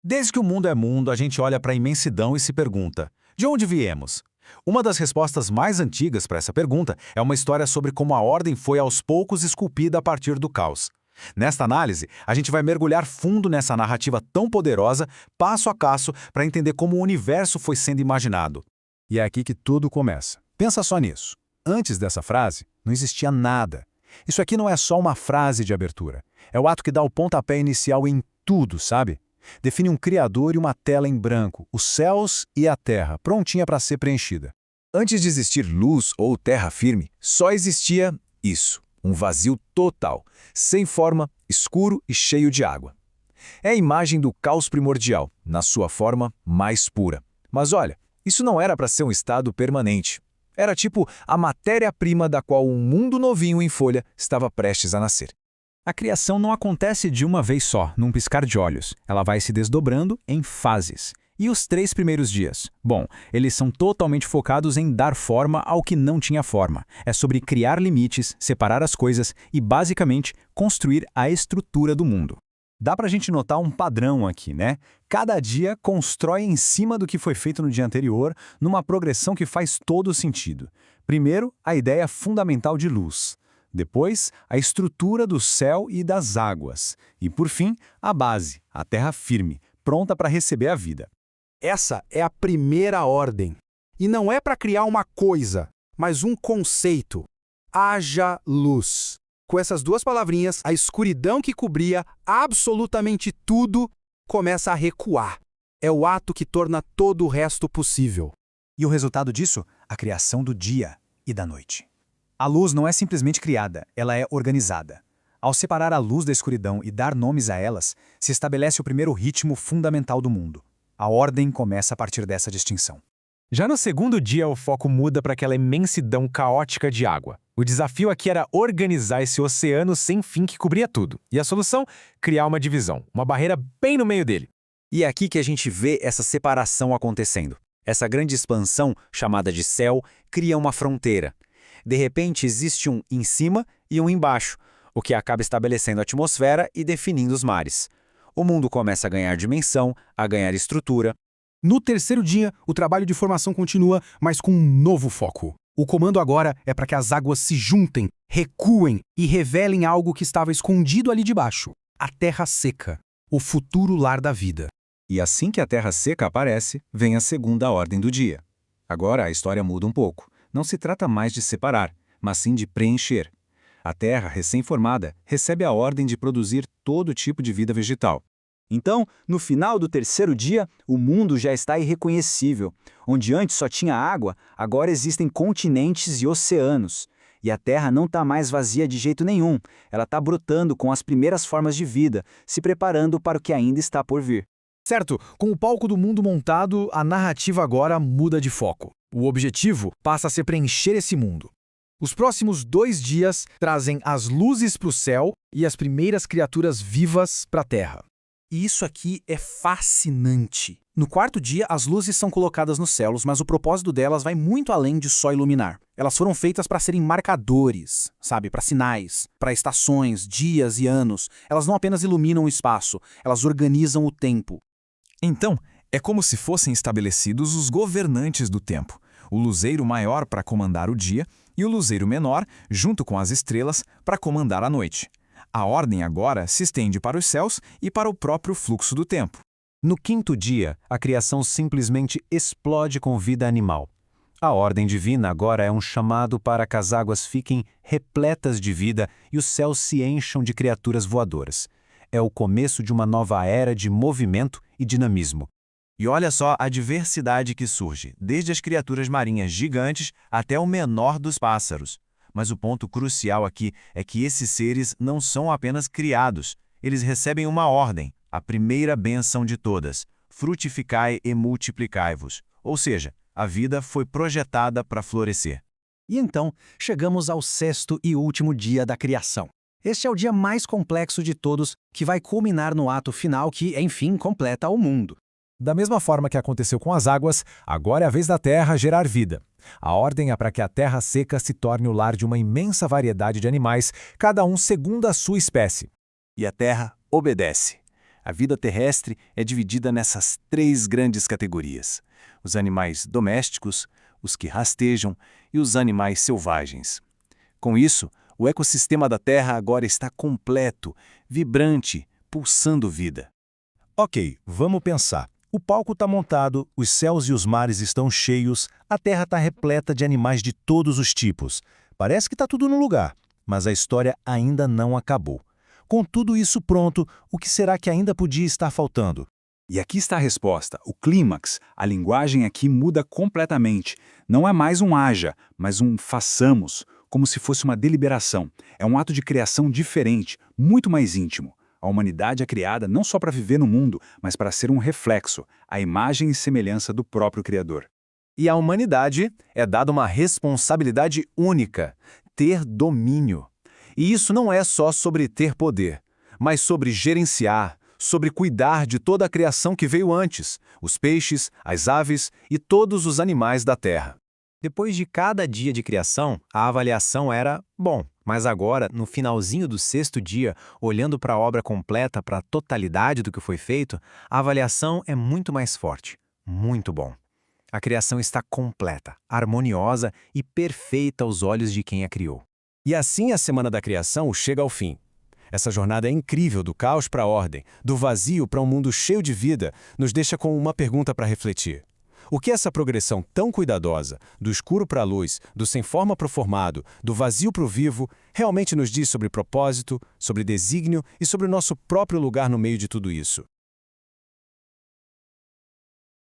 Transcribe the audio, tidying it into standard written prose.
Desde que o mundo é mundo, a gente olha para a imensidão e se pergunta: de onde viemos? Uma das respostas mais antigas para essa pergunta é uma história sobre como a ordem foi aos poucos esculpida a partir do caos. Nesta análise, a gente vai mergulhar fundo nessa narrativa tão poderosa, passo a passo, para entender como o universo foi sendo imaginado. E é aqui que tudo começa. Pensa só nisso. Antes dessa frase, não existia nada. Isso aqui não é só uma frase de abertura. É o ato que dá o pontapé inicial em tudo, sabe? Define um criador e uma tela em branco, os céus e a terra, prontinha para ser preenchida. Antes de existir luz ou terra firme, só existia isso, um vazio total, sem forma, escuro e cheio de água. É a imagem do caos primordial, na sua forma mais pura. Mas olha, isso não era para ser um estado permanente. Era tipo a matéria-prima da qual um mundo novinho em folha estava prestes a nascer. A criação não acontece de uma vez só, num piscar de olhos. Ela vai se desdobrando em fases. E os 3 primeiros dias? Bom, eles são totalmente focados em dar forma ao que não tinha forma. É sobre criar limites, separar as coisas e, basicamente, construir a estrutura do mundo. Dá pra gente notar um padrão aqui, né? Cada dia constrói em cima do que foi feito no dia anterior, numa progressão que faz todo sentido. Primeiro, a ideia fundamental de luz. Depois, a estrutura do céu e das águas. E, por fim, a base, a terra firme, pronta para receber a vida. Essa é a primeira ordem. E não é para criar uma coisa, mas um conceito. Haja luz. Com essas 2 palavrinhas, a escuridão que cobria absolutamente tudo começa a recuar. É o ato que torna todo o resto possível. E o resultado disso? A criação do dia e da noite. A luz não é simplesmente criada, ela é organizada. Ao separar a luz da escuridão e dar nomes a elas, se estabelece o primeiro ritmo fundamental do mundo. A ordem começa a partir dessa distinção. Já no segundo dia, o foco muda para aquela imensidão caótica de água. O desafio aqui era organizar esse oceano sem fim que cobria tudo. E a solução? Criar uma divisão, uma barreira bem no meio dele. E é aqui que a gente vê essa separação acontecendo. Essa grande expansão, chamada de céu, cria uma fronteira. De repente, existe um em cima e um embaixo, o que acaba estabelecendo a atmosfera e definindo os mares. O mundo começa a ganhar dimensão, a ganhar estrutura. No terceiro dia, o trabalho de formação continua, mas com um novo foco. O comando agora é para que as águas se juntem, recuem e revelem algo que estava escondido ali debaixo. A terra seca, o futuro lar da vida. E assim que a terra seca aparece, vem a segunda ordem do dia. Agora a história muda um pouco. Não se trata mais de separar, mas sim de preencher. A terra, recém-formada, recebe a ordem de produzir todo tipo de vida vegetal. Então, no final do terceiro dia, o mundo já está irreconhecível. Onde antes só tinha água, agora existem continentes e oceanos. E a terra não está mais vazia de jeito nenhum. Ela está brotando com as primeiras formas de vida, se preparando para o que ainda está por vir. Certo, com o palco do mundo montado, a narrativa agora muda de foco. O objetivo passa a ser preencher esse mundo. Os próximos 2 dias trazem as luzes para o céu e as primeiras criaturas vivas para a terra. E isso aqui é fascinante. No 4º dia, as luzes são colocadas nos céus, mas o propósito delas vai muito além de só iluminar. Elas foram feitas para serem marcadores, sabe? Para sinais, para estações, dias e anos. Elas não apenas iluminam o espaço, elas organizam o tempo. Então, é como se fossem estabelecidos os governantes do tempo. O luzeiro maior para comandar o dia e o luzeiro menor, junto com as estrelas, para comandar a noite. A ordem agora se estende para os céus e para o próprio fluxo do tempo. No 5º dia, a criação simplesmente explode com vida animal. A ordem divina agora é um chamado para que as águas fiquem repletas de vida e os céus se encham de criaturas voadoras. É o começo de uma nova era de movimento e dinamismo. E olha só a diversidade que surge, desde as criaturas marinhas gigantes até o menor dos pássaros. Mas o ponto crucial aqui é que esses seres não são apenas criados, eles recebem uma ordem, a primeira bênção de todas: frutificai e multiplicai-vos. Ou seja, a vida foi projetada para florescer. E então, chegamos ao 6º e último dia da criação. Este é o dia mais complexo de todos, que vai culminar no ato final que, enfim, completa o mundo. Da mesma forma que aconteceu com as águas, agora é a vez da terra gerar vida. A ordem é para que a terra seca se torne o lar de uma imensa variedade de animais, cada um segundo a sua espécie. E a terra obedece. A vida terrestre é dividida nessas 3 grandes categorias: os animais domésticos, os que rastejam e os animais selvagens. Com isso, o ecossistema da Terra agora está completo, vibrante, pulsando vida. Ok, vamos pensar. O palco está montado, os céus e os mares estão cheios, a terra está repleta de animais de todos os tipos. Parece que está tudo no lugar, mas a história ainda não acabou. Com tudo isso pronto, o que será que ainda podia estar faltando? E aqui está a resposta, o clímax. A linguagem aqui muda completamente. Não é mais um haja, mas um façamos, como se fosse uma deliberação. É um ato de criação diferente, muito mais íntimo. A humanidade é criada não só para viver no mundo, mas para ser um reflexo, a imagem e semelhança do próprio Criador. E à humanidade é dada uma responsabilidade única: ter domínio. E isso não é só sobre ter poder, mas sobre gerenciar, sobre cuidar de toda a criação que veio antes, os peixes, as aves e todos os animais da terra. Depois de cada dia de criação, a avaliação era, bom, mas agora, no finalzinho do 6º dia, olhando para a obra completa, para a totalidade do que foi feito, a avaliação é muito mais forte. Muito bom. A criação está completa, harmoniosa e perfeita aos olhos de quem a criou. E assim a Semana da Criação chega ao fim. Essa jornada é incrível do caos para a ordem, do vazio para um mundo cheio de vida, nos deixa com uma pergunta para refletir. O que essa progressão tão cuidadosa, do escuro para a luz, do sem forma para o formado, do vazio para o vivo, realmente nos diz sobre propósito, sobre desígnio e sobre o nosso próprio lugar no meio de tudo isso?